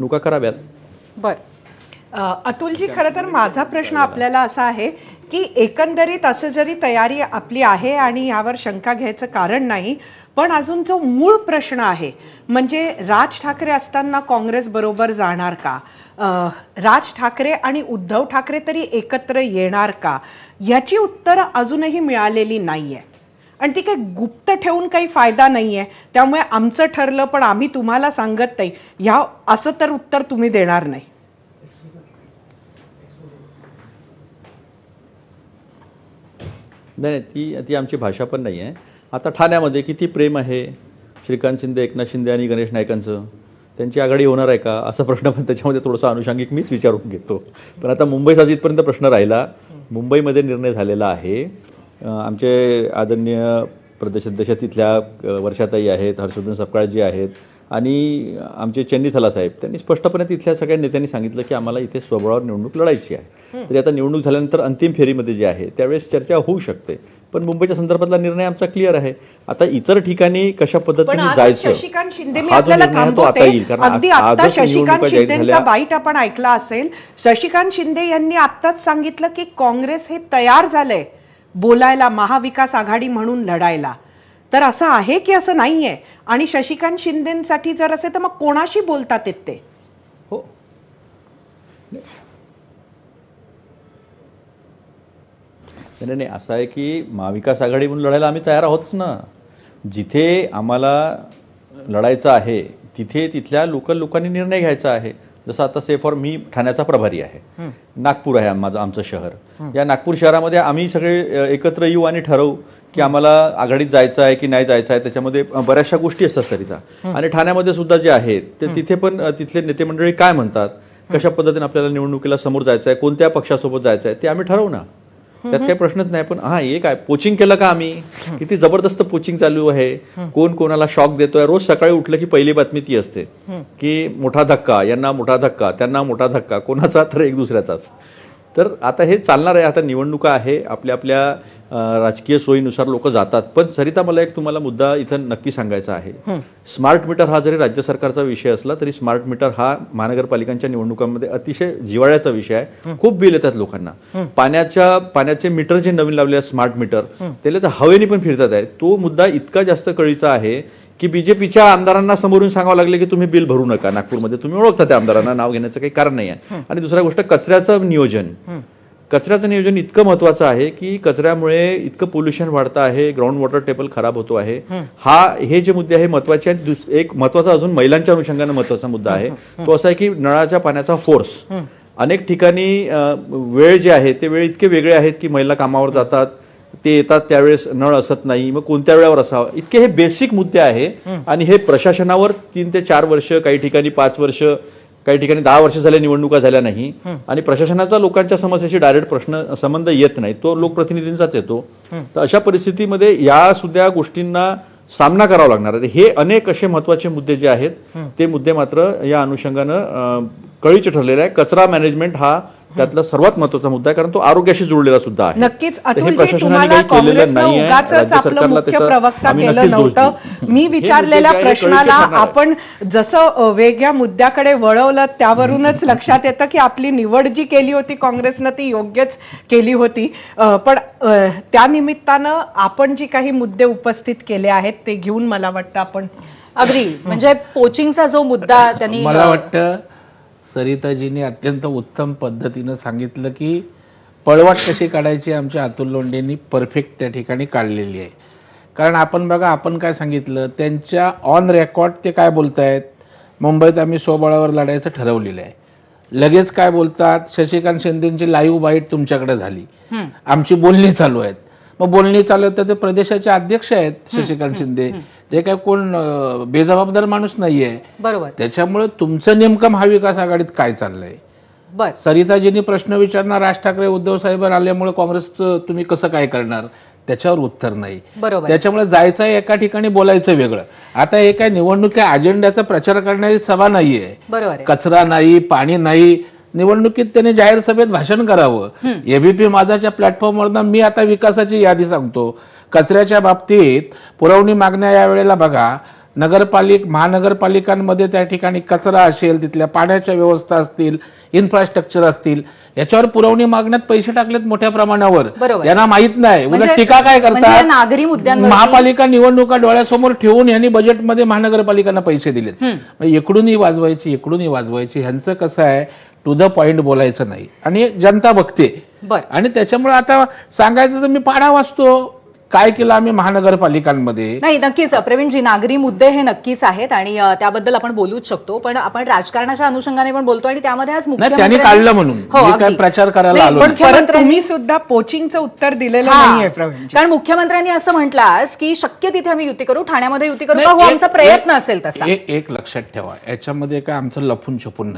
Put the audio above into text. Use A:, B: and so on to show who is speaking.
A: नुका कराव्यात.
B: बर अतुलजी, खरं तर माझा प्रश्न आपल्याला असा आहे की एकंदरीत असं जरी तयारी आपली आहे आणि यावर शंका घ्यायचं कारण नाही, पण अजून जो मूळ प्रश्न आहे म्हणजे राज ठाकरे असताना काँग्रेस बरोबर जाणार का, राज ठाकरे आणि उद्धव ठाकरे तरी एकत्र येणार का, याची उत्तरं अजूनही मिळालेली नाहीये आणि ती काही गुप्त ठेवून काही फायदा नाहीये. त्यामुळे आमचं ठरलं पण आम्ही तुम्हाला सांगत नाही ह्या असं तर उत्तर तुम्ही देणार नाही.
A: नाही, ती आमची भाषा पण नाही आहे. आता ठाण्यामध्ये किती प्रेम आहे श्रीकांत शिंदे, एकनाथ शिंदे आणि गणेश नाईकांचं, त्यांची आघाडी होणार आहे का असा प्रश्न पण त्याच्यामध्ये थोडासा अनुषंगिक मीच विचारून घेतो. पण आता मुंबईचा जिथपर्यंत प्रश्न राहिला, मुंबईमध्ये निर्णय झालेला आहे. आमचे आदरणीय प्रदेशाध्यक्ष तिथल्या वर्षाताई आहेत, हर्षवर्धन सपकाळजी आहेत आणि आमचे चेन्नीथला साहेब, त्यांनी स्पष्टपणे तिथल्या सगळ्या नेत्यांनी सांगितलं की आम्हाला इथे स्वबळावर निवडणूक लढायची आहे. तरी आता निवडणूक झाल्यानंतर अंतिम फेरीमध्ये जे आहे त्यावेळेस चर्चा होऊ शकते, पण मुंबईच्या संदर्भातला निर्णय आमचा क्लिअर आहे. आता इतर ठिकाणी कशा पद्धतीने जायचं
B: शशिकांत शिंदे मी आपल्याला थांबवते. अगदी आता शशिकांत शिंदेचा बाईट आपण ऐकला असेल. शशिकांत शिंदे यांनी आत्ताच सांगितलं की काँग्रेस हे तयार झालंय बोलायला, महाविकास आघाडी म्हणून लढायला. तर असं आहे की असं नाहीये? आणि शशिकांत शिंदेसाठी जर असेल तर मग कोणाशी बोलतात ते?
A: हो, नाही, असं आहे की महाविकास आघाडी म्हणून लढायला आम्ही तयार आहोतच ना. जिथे आम्हाला लढायचं आहे तिथे तिथल्या लोकांनी निर्णय घ्यायचा आहे. जसं आता से फॉर मी ठाण्याचा प्रभारी आहे, नागपूर आहे आमचं शहर. या नागपूर शहरामध्ये आम्ही सगळे एकत्र येऊ आणि ठरवू की आम्हाला आघाडीत जायचं आहे की नाही जायचं आहे. त्याच्यामध्ये बऱ्याचशा गोष्टी असतात सरिता. आणि ठाण्यामध्ये सुद्धा जे आहेत ते तिथे पण तिथले नेते मंडळी काय म्हणतात, कशा पद्धतीने आपल्याला निवडणुकीला समोर जायचं आहे, कोणत्या पक्षासोबत जायचं आहे ते आम्ही ठरवू ना. त्यात काही प्रश्नच नाही. पण हे काय पोचिंग केलं का आम्ही? किती जबरदस्त पोचिंग चालू आहे. कोण कोणाला शॉक देतोय. रोज सकाळी उठलं की पहिली बातमी ती असते की मोठा धक्का, यांना मोठा धक्का, त्यांना मोठा धक्का, कोणाचा तर एक दुसऱ्याचाच. तर आता हे चालणार आहे. आता निवडणुका आहे, आपल्या आपल्या राजकीय सोयीनुसार लोक जातात. पण सरिता, मला एक तुम्हाला मुद्दा इथं नक्की सांगायचा आहे. स्मार्ट मीटर हा जरी राज्य सरकारचा विषय असला तरी स्मार्ट मीटर हा महानगरपालिकांच्या निवडणुकांमध्ये अतिशय जिव्हाळ्याचा विषय आहे. खूप बिल येतात लोकांना. पाण्याचे मीटर जे नवीन लावले आहेत स्मार्ट मीटर, त्याला तर हवेने पण फिरतात आहे. तो मुद्दा इतका जास्त कळीचा आहे की बीजेपीच्या आमदारांना समोरून सांगावं लागले की तुम्ही बिल भरू नका. नागपूरमध्ये तुम्ही ओळखता त्या आमदारांना, नाव घेण्याचं काही कारण नाही आहे. आणि दुसरी गोष्ट, कचऱ्याचं नियोजन इतकं महत्वाचं आहे की कचऱ्यामुळे इतकं पोल्युशन वाढतं आहे, ग्राउंड वॉटर टेबल खराब होतो आहे. हे जे मुद्दे आहे महत्वाचे आहेत. एक महत्वाचा अजून महिलांच्या अनुषंगाने महत्वाचा मुद्दा आहे तो असा आहे की नळाच्या पाण्याचा फोर्स. अनेक ठिकाणी वेळ जे आहे ते वेळ इतके वेगळे आहेत की महिला कामावर जातात, ते येतात त्यावेळेस नळ असत नाही, मग कोणत्या वेळेवर असावं, इतके हे बेसिक मुद्दे आहे. आणि हे प्रशासनावर 3 ते 4 वर्ष, काही ठिकाणी 5 वर्ष, काही ठिकाणी 10 वर्ष झाले निवडणुका झाल्या नाही. आणि प्रशासनाचा लोकांच्या समस्येशी डायरेक्ट संबंध येत नाही, तो लोकप्रतिनिधींचाच येतो. तर अशा परिस्थितीमध्ये या सुद्धा गोष्टींना सामना करावा लागणार आहे. हे अनेक असे महत्वाचे मुद्दे जे आहेत ते मुद्दे मात्र या अनुषंगानं कळीचे ठरलेले आहे. कचरा मॅनेजमेंट हा त्यातला सर्वात महत्वाचा मुद्दा आहे, कारण तो आरोग्याशी जुळलेला सुद्धा आहे.
B: नक्कीच अतुलजी, तुम्हाला काँग्रेसनं उगाचच आपलं मुख्य प्रवक्ता केलं नव्हतं. मी विचारलेल्या प्रश्नाला आपण जसं वेगळ्या मुद्द्याकडे वळवलं त्यावरूनच लक्षात येतं की आपली निवड जी केली होती काँग्रेसनं ती योग्यच केली होती. पण त्या निमित्तानं आपण जी काही मुद्दे उपस्थित केले आहेत ते घेऊन मला वाटतं आपण
C: अगदी म्हणजे पोचिंगचा जो मुद्दा त्यांनी,
D: मला वाटतं सरिताजींनी अत्यंत उत्तम पद्धतीनं सांगितलं की पळवाट कशी काढायची आमच्या अतुल लोंढेंनी परफेक्ट त्या ठिकाणी काढलेली आहे. कारण आपण बघा, आपण काय सांगितलं, त्यांच्या ऑन रेकॉर्ड ते काय बोलतायत, मुंबईत आम्ही स्वबळावर लढायचं ठरवलेलं आहे. लगेच काय बोलतात, शशिकांत शिंदेची लाईव्ह बाईट तुमच्याकडे झाली, आमची बोलणी चालू आहेत. मग बोलणी चालू आहेत तर ते प्रदेशाचे अध्यक्ष आहेत शशिकांत शिंदे, ते काय कोण बेजबाबदार माणूस नाहीये.
C: बरोबर.
D: त्याच्यामुळे तुमचं नेमकं महाविकास आघाडीत काय चाललंय? सरिताजींनी प्रश्न विचारणार, राज ठाकरे उद्धव साहेब आल्यामुळे काँग्रेसचं तुम्ही कसं काय करणार, त्याच्यावर उत्तर नाही.
C: बरोबर.
D: त्याच्यामुळे जायचं एका ठिकाणी, बोलायचं वेगळं. आता हे काय निवडणुकी अजेंड्याचा प्रचार करण्याची सभा नाहीये.
C: बरोबर.
D: कचरा नाही, पाणी नाही. निवडणुकीत त्याने जाहीर सभेत भाषण करावं. एबीपी माझाच्या प्लॅटफॉर्मवरनं मी आता विकासाची यादी सांगतो. कचऱ्याच्या बाबतीत पुरवणी मागण्या यावेळेला बघा, महानगरपालिकांमध्ये त्या ठिकाणी कचरा असेल, तिथल्या पाण्याच्या व्यवस्था असतील, इन्फ्रास्ट्रक्चर असतील, याच्यावर पुरवणी मागण्यात पैसे टाकलेत मोठ्या प्रमाणावर.
C: बरोबर.
D: यांना माहित नाही.
C: म्हणजे-
D: उलट टीका काय
C: म्हणजे
D: करतात,
C: नागरी मुद्द्यांवरती-
D: महापालिका निवडणुका डोळ्यासमोर ठेवून यांनी बजेटमध्ये महानगरपालिकांना पैसे दिलेत. म्हणजे इकडूनही वाजवायची. ह्यांचं कसं आहे, टू द पॉइंट बोलायचं नाही आणि जनता बघते.
C: बर.
D: आणि त्याच्यामुळे आता सांगायचं तर मी पाढा वाचतो काय केलं आम्ही महानगरपालिकांमध्ये.
C: नाही, नक्कीच प्रवीणजी, नागरी मुद्दे हे नक्कीच आहेत आणि त्याबद्दल आपण बोलूच शकतो, पण आपण राजकारणाच्या अनुषंगाने पण बोलतो आणि त्यामध्ये आज
D: नाही,
C: मुख्यमंत्र्यांनी
D: त्यांनी काढलं म्हणून
C: हो,
D: मी काय
C: अगदी.
D: प्रचार करायला
C: नाही,
D: आलो
C: पण
D: नाही.
B: परत
C: मुख्यमंत्र्यांनी-
B: तुम्ही सुद्धा पोचिंगचं उत्तर दिलेलं
C: हा.
B: नाहीये प्रवीणजी.
C: कारण मुख्यमंत्र्यांनी असं म्हटलं आज की शक्य तिथे आम्ही युती करू, ठाण्यामध्ये युती करू,
D: नाही,
C: का हो
D: एक-
C: आमचा प्रयत्न असेल तसा.
D: एक लक्षात ठेवा, याच्यामध्ये काय आमचं लपून छपून नाही.